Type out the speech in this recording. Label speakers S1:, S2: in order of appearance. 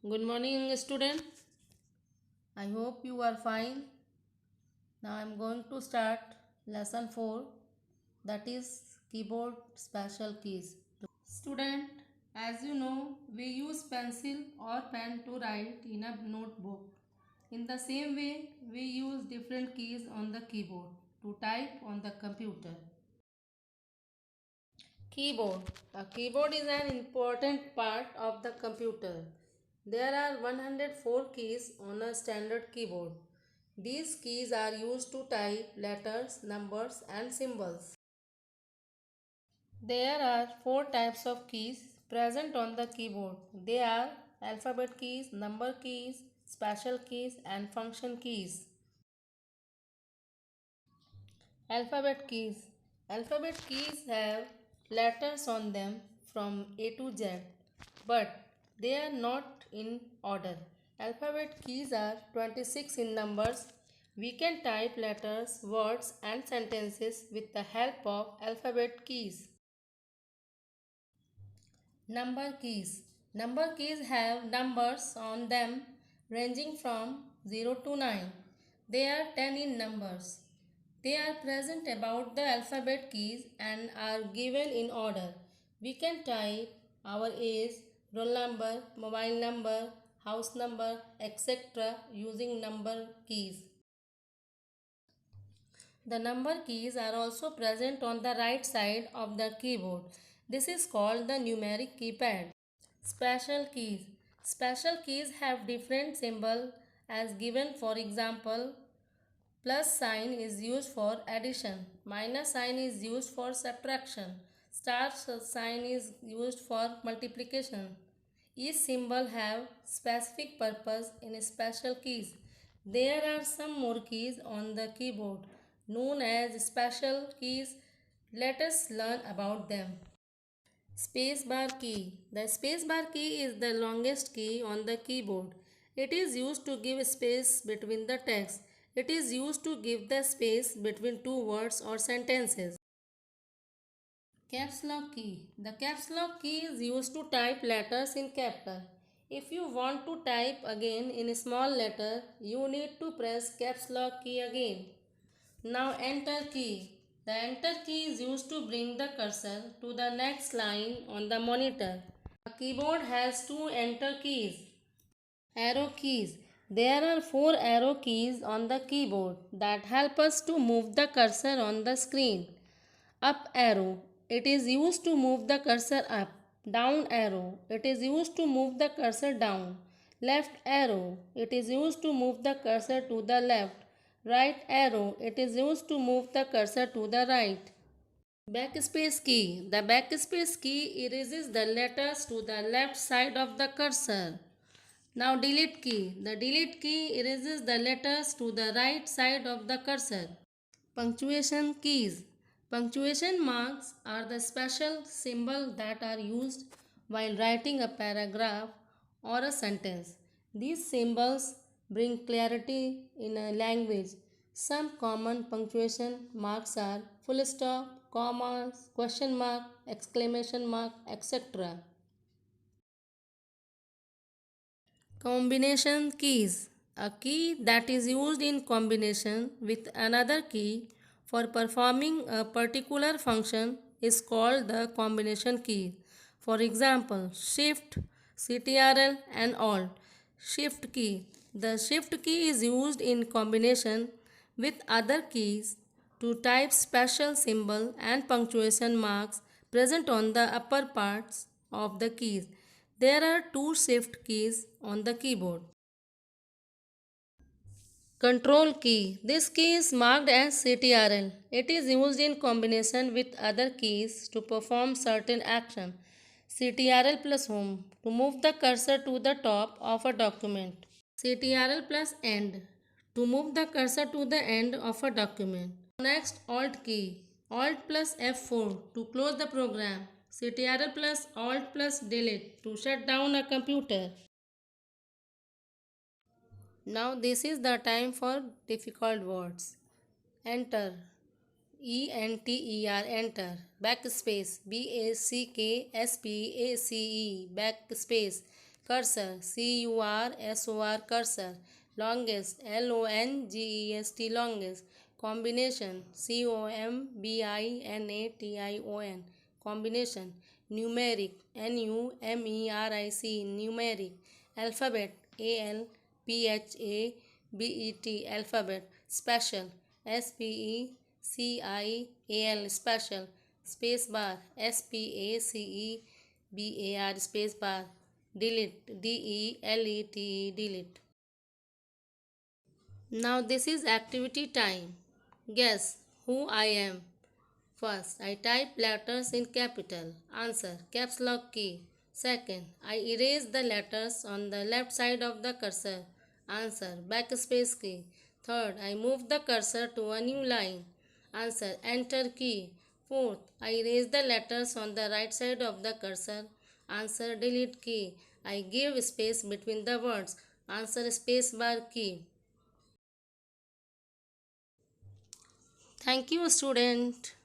S1: Good morning, student. I hope you are fine. Now I am going to start lesson 4, that is keyboard special keys. Student, as you know, we use pencil or pen to write in a notebook. In the same way, we use different keys on the keyboard to type on the computer. Keyboard. A keyboard is an important part of the computer. There are 104 keys on a standard keyboard. These keys are used to type letters, numbers, and symbols. There are four types of keys present on the keyboard. They are alphabet keys, number keys, special keys, and function keys. Alphabet keys. Alphabet keys have letters on them from A to Z, but they are not in order. Alphabet keys are 26 in numbers. We can type letters, words, and sentences with the help of alphabet keys. Number keys. Number keys have numbers on them ranging from 0 to 9. They are 10 in numbers. They are present about the alphabet keys and are given in order. We can type our age, roll number, mobile number, house number, etc. using number keys. The number keys are also present on the right side of the keyboard. This is called the numeric keypad. Special keys. Special keys have different symbol as given. For example, plus sign is used for addition, minus sign is used for subtraction, star sign is used for multiplication. Each symbol have specific purpose in special keys. There are some more keys on the keyboard known as special keys. Let us learn about them. Spacebar key. The spacebar key is the longest key on the keyboard. It is used to give space between the text. It is used to give the space between two words or sentences. Caps lock key. The caps lock key is used to type letters in capital. If you want to type again in a small letter, you need to press caps lock key again. Now enter key. The enter key is used to bring the cursor to the next line on the monitor. A keyboard has two enter keys. Arrow keys. There are four arrow keys on the keyboard that help us to move the cursor on the screen. Up arrow. It is used to move the cursor up. Down arrow. It is used to move the cursor down. Left arrow. It is used to move the cursor to the left. Right arrow. It is used to move the cursor to the right. Backspace key. The backspace key erases the letters to the left side of the cursor. Now delete key. The delete key erases the letters to the right side of the cursor. Punctuation keys. Punctuation marks are the special symbols that are used while writing a paragraph or a sentence. These symbols bring clarity in a language. Some common punctuation marks are full stop, commas, question mark, exclamation mark, etc. Combination keys. A key that is used in combination with another key for performing a particular function is called the combination key. For example, Shift, CTRL and Alt. Shift key. The Shift key is used in combination with other keys to type special symbol and punctuation marks present on the upper parts of the keys. There are two shift keys on the keyboard. Control key. This key is marked as CTRL. It is used in combination with other keys to perform certain action. CTRL plus Home to move the cursor to the top of a document. CTRL plus End to move the cursor to the end of a document. Next, Alt key. Alt plus F4 to close the program. CTRL plus Alt plus Delete to shut down a computer. Now this is the time for difficult words. Enter. Enter. Enter. Backspace. Backspace. Backspace. Cursor, cursor, cursor. Longest, longest, longest. Combination, combination. Combination. Numeric, numeric. Numeric. Alphabet, alphabet. Alphabet. Special, special. Special. Spacebar, spacebar. Spacebar. Delete, delete, delete. Now this is activity time. Guess who I am. First, I type letters in capital. Answer, caps lock key. Second, I erase the letters on the left side of the cursor. Answer, backspace key. Third, I move the cursor to a new line. Answer, enter key. Fourth, I erase the letters on the right side of the cursor. Answer, delete key. I give space between the words. Answer, spacebar key. Thank you, student.